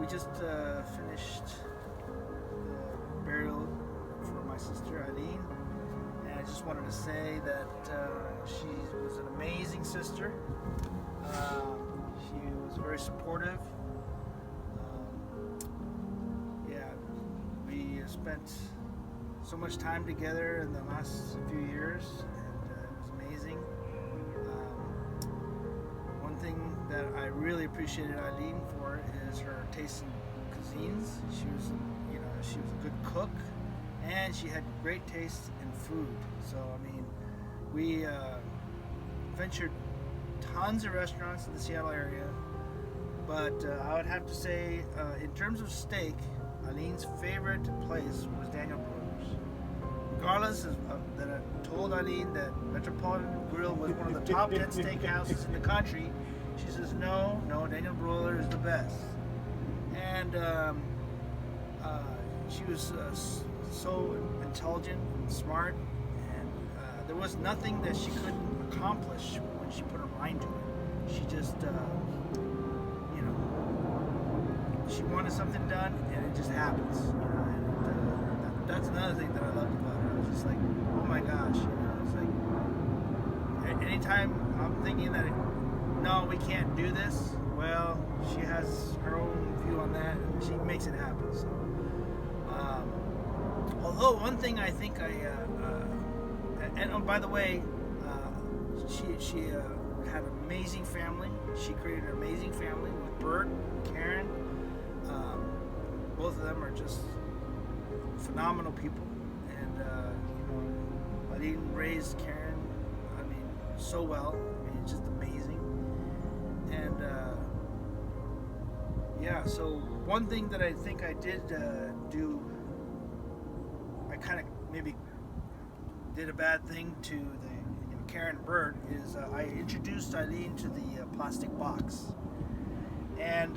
just finished the burial for my sister Eileen, and I just wanted to say that she was an amazing sister. She was very supportive. We spent so much time together in the last few years, and it was amazing. One thing that I really appreciated Eileen for is her taste in cuisines. She was a good cook, and she had great taste in food. So I mean, we ventured tons of restaurants in the Seattle area, but I would have to say, in terms of steak, Eileen's favorite place was Daniel Brothers. Regardless of that, I told Eileen that Metropolitan Grill was one of the top 10 steakhouses in the country. She says, no, Daniel Brothers is the best. And she was so intelligent and smart, and there was nothing that she couldn't accomplish when she put her mind to it. She just, she wanted something done, and it just happens. And that's another thing that I loved about her. I was just like, oh my gosh, it's like anytime I'm thinking that no, we can't do this, well, she has her own view on that, and she makes it happen. So, although one thing I think and oh, by the way, she had an amazing family. She created an amazing family with Bert and Karen. Both of them are just phenomenal people, and Eileen raised Karen, so well. It's just amazing. And so one thing that I think I did do, I kind of maybe did a bad thing to the Karen and Bert, is I introduced Eileen to the plastic box. And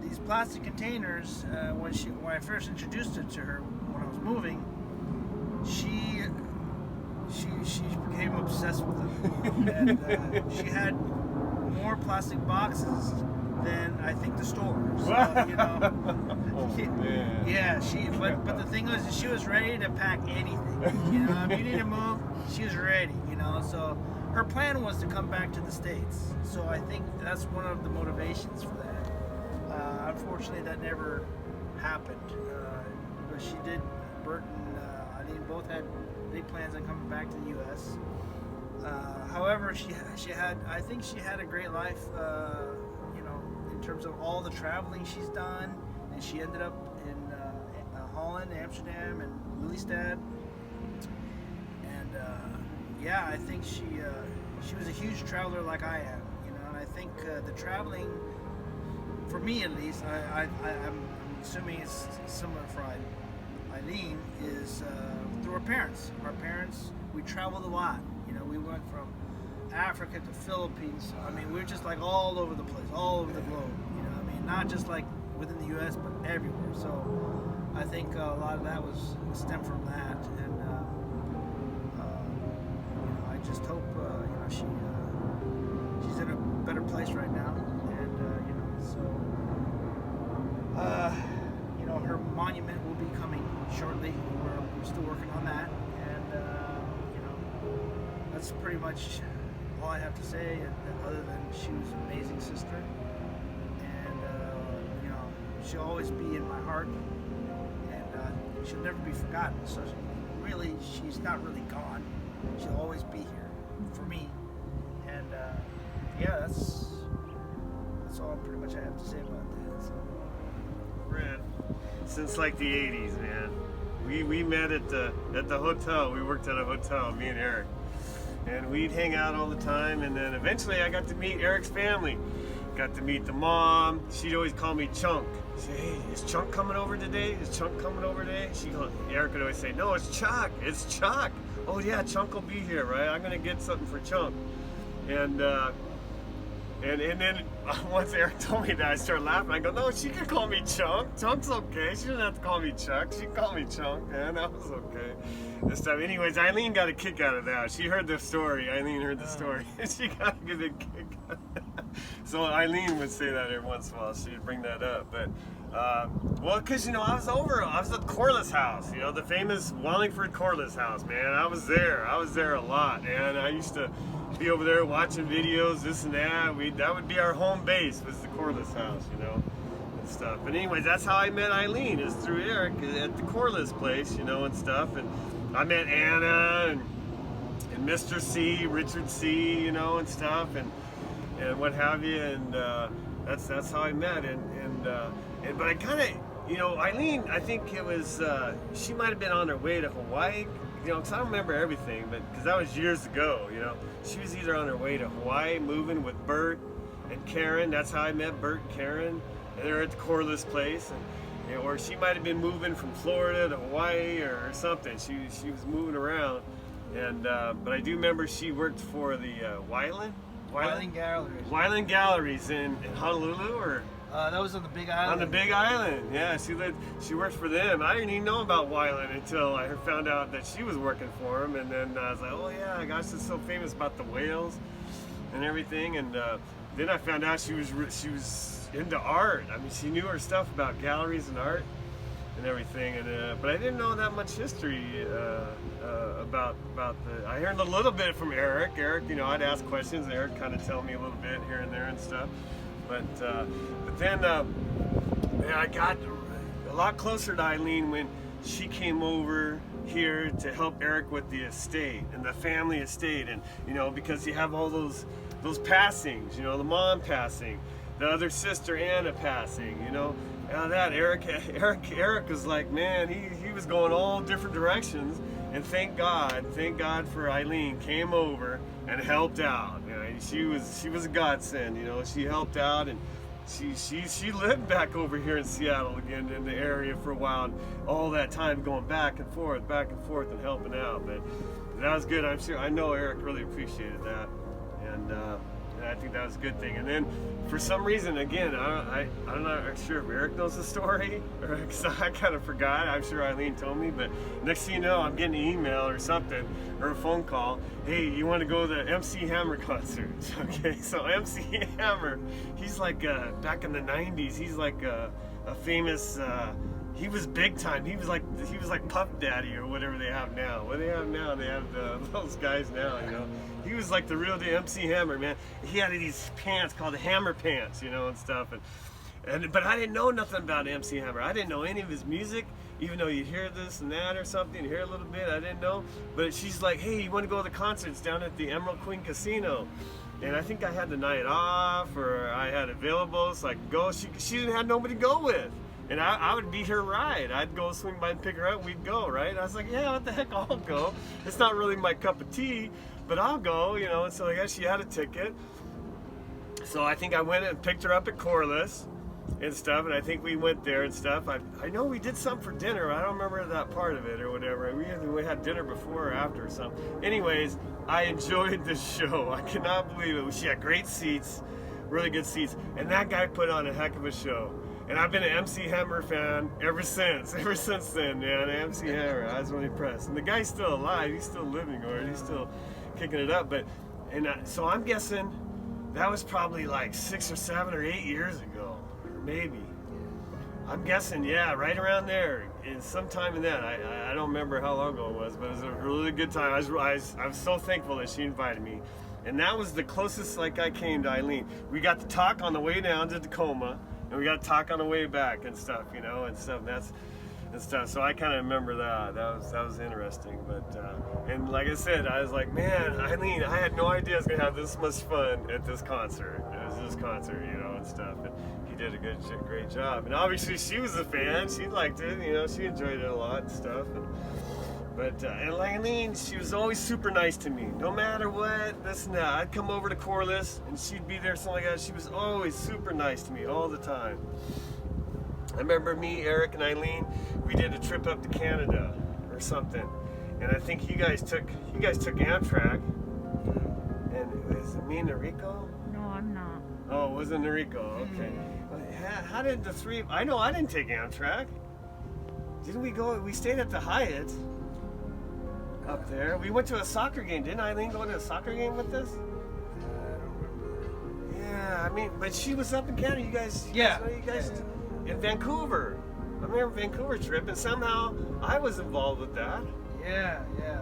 these plastic containers, when I first introduced it to her when I was moving, she became obsessed with them. And she had more plastic boxes than I think the store. So, but the thing was, she was ready to pack anything. If you need to move, she was ready. So her plan was to come back to the States. So I think that's one of the motivations for that. Unfortunately, that never happened. But she did. Bert and Eileen both had big plans on coming back to the U.S. However, I think she had a great life. In terms of all the traveling she's done, and she ended up in Holland, Amsterdam, and Lelystad. And I think she was a huge traveler like I am. And I think the traveling, for me at least, I'm assuming it's similar for Eileen, is through our parents. Our parents, we traveled a lot. We went from Africa to Philippines. We're just like all over the place, all over the globe. Not just like within the U.S., but everywhere. So I think a lot of that was stemmed from that, and I just hope she's in a better place right now, and her monument will be coming shortly. We're still working on that, and that's pretty much all I have to say, other than she was an amazing sister, and she'll always be in my heart, and she'll never be forgotten. So really, she's not really gone. She'll always be here for me, and that's all pretty much I have to say about that. So. Fred, since like the 80s, man. We met at the hotel. We worked at a hotel, me and Eric. And we'd hang out all the time, and then eventually I got to meet Eric's family. Got to meet the mom. She'd always call me Chunk. She'd say, hey, is Chunk coming over today? Is Chunk coming over today? Eric would always say, no, it's Chuck. It's Chuck. Oh yeah, Chunk will be here, right? I'm gonna get something for Chunk. And then once Eric told me that, I started laughing. I go, no, she can call me Chunk. Chunk's okay. She doesn't have to call me Chuck. She can call me Chunk, man. That was okay. This time. Anyways, Eileen got a kick out of that. She heard the story. Eileen heard the story. She got a good kick out of that. So Eileen would say that every once in a while. She would bring that up. But Well, because, I was at Corliss House, the famous Wallingford Corliss House, man. I was there a lot, and I used to be over there watching videos, this and that. That would be our home base, was the Corliss House, and stuff. But anyways, that's how I met Eileen, is through Eric at the Corliss place, and stuff. And I met Anna and Mr. C, Richard C, and stuff, and what have you, and that's how I met, but I kind of, Eileen, I think it was, she might have been on her way to Hawaii, because I don't remember everything, but because that was years ago, she was either on her way to Hawaii, moving with Bert and Karen. That's how I met Bert and Karen, and they were at the Corliss place, and or she might have been moving from Florida to Hawaii or something. She was moving around, and but I do remember she worked for the Eileen Galleries. Weiland Galleries in Honolulu, or that was on the Big Island. on the Big Island. Yeah, she worked for them. I didn't even know about Weiland until I found out that she was working for them, and then I was like, oh yeah, gosh, it's so famous about the whales and everything. And then I found out she was into art. I mean, she knew her stuff about galleries and art and everything. And but I didn't know that much history about the. I heard a little bit from Eric. Eric, I'd ask questions, and Eric kind of tell me a little bit here and there and stuff. But then I got a lot closer to Eileen when she came over here to help Eric with the estate and the family estate, and because you have all those passings, the mom passing, the other sister Anna passing, and that Eric was like, man, he was going all different directions, and thank God for Eileen came over and helped out. She was a godsend. She helped out, and she lived back over here in Seattle again, in the area for a while, and all that time going back and forth and helping out. But that was good. I know Eric really appreciated that, and I think that was a good thing. And then for some reason, again, I'm not sure if Eric knows the story, or because I kind of forgot. I'm sure Eileen told me, but next thing you know, I'm getting an email or something, or a phone call. Hey, you want to go to the MC Hammer concert? Okay, so MC Hammer, he's like back in the '90s. He's like a famous. He was big time. He was like Puff Daddy or whatever they have now. What do they have now? They have those guys now. He was like the real MC Hammer, man. He had these pants called the Hammer pants, and stuff. But I didn't know nothing about MC Hammer. I didn't know any of his music, even though you hear this and that or something, you hear a little bit. I didn't know. But she's like, hey, you want to go to the concerts down at the Emerald Queen Casino? And I think I had the night off, or I had available, so I could go. She didn't have nobody to go with. And I would be her ride. I'd go swing by and pick her up. We'd go, right? I was like, yeah, what the heck, I'll go. It's not really my cup of tea, but I'll go, And so I guess she had a ticket. So I think I went and picked her up at Corliss and stuff, and I think we went there and stuff. I know we did something for dinner. I don't remember that part of it or whatever. We had dinner before or after or something. Anyways, I enjoyed this show. I cannot believe it. She had great seats, really good seats, and that guy put on a heck of a show. And I've been an MC Hammer fan ever since then, man. MC Hammer, I was really impressed. And the guy's still alive. He's still living, or he's still kicking it up. So I'm guessing that was probably like 6 or 7 or 8 years ago, or maybe. I'm guessing, yeah, right around there. And sometime in that, I don't remember how long ago it was, but it was a really good time. I was so thankful that she invited me. And that was the closest I came to Eileen. We got to talk on the way down to Tacoma. And we got to talk on the way back and stuff, and stuff. So I kind of remember that. That was interesting. But and like I said, I was like, man, Eileen, I had no idea I was gonna have this much fun at this concert. It was this concert, and stuff. And he did a great job. And obviously, she was a fan. She liked it. She enjoyed it a lot and stuff. But Eileen, she was always super nice to me. No matter what, this and that. I'd come over to Corliss, and she'd be there, something like that. She was always super nice to me all the time. I remember me, Eric, and Eileen, we did a trip up to Canada or something. And I think you guys took Amtrak. And is it me and Noriko? No, I'm not. Oh, it wasn't Noriko. Okay. How did the three... I know I didn't take Amtrak. Didn't we go... We stayed at the Hyatt. Up there. We went to a soccer game. Didn't Eileen go to a soccer game with us? I don't remember that. Yeah, but she was up in Canada. You guys. in Vancouver. I remember Vancouver trip, and somehow I was involved with that Yeah, yeah.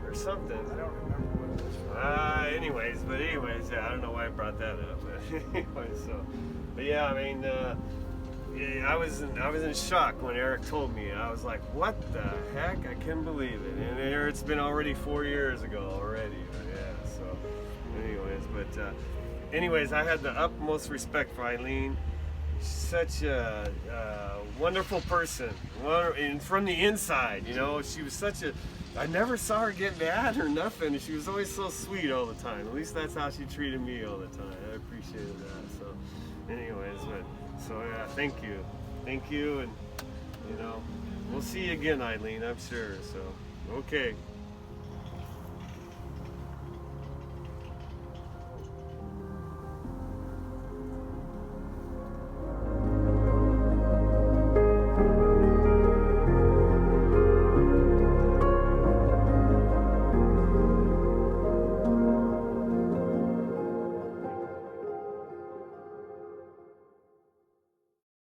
or something. I don't remember what it was for. Anyways, yeah, I don't know why I brought that up. But anyway, but yeah, I mean, yeah, I was in shock when Eric told me. I was like, what the heck? I couldn't believe it. And it's been already 4 years ago already. But yeah, so anyways, I had the utmost respect for Eileen. Such a wonderful person, and from the inside, you know, she was I never saw her get mad or nothing. She was always so sweet all the time. At least that's how she treated me all the time. I appreciated that. So anyways, yeah, thank you, and you know, we'll see you again, Eileen, I'm sure. So okay.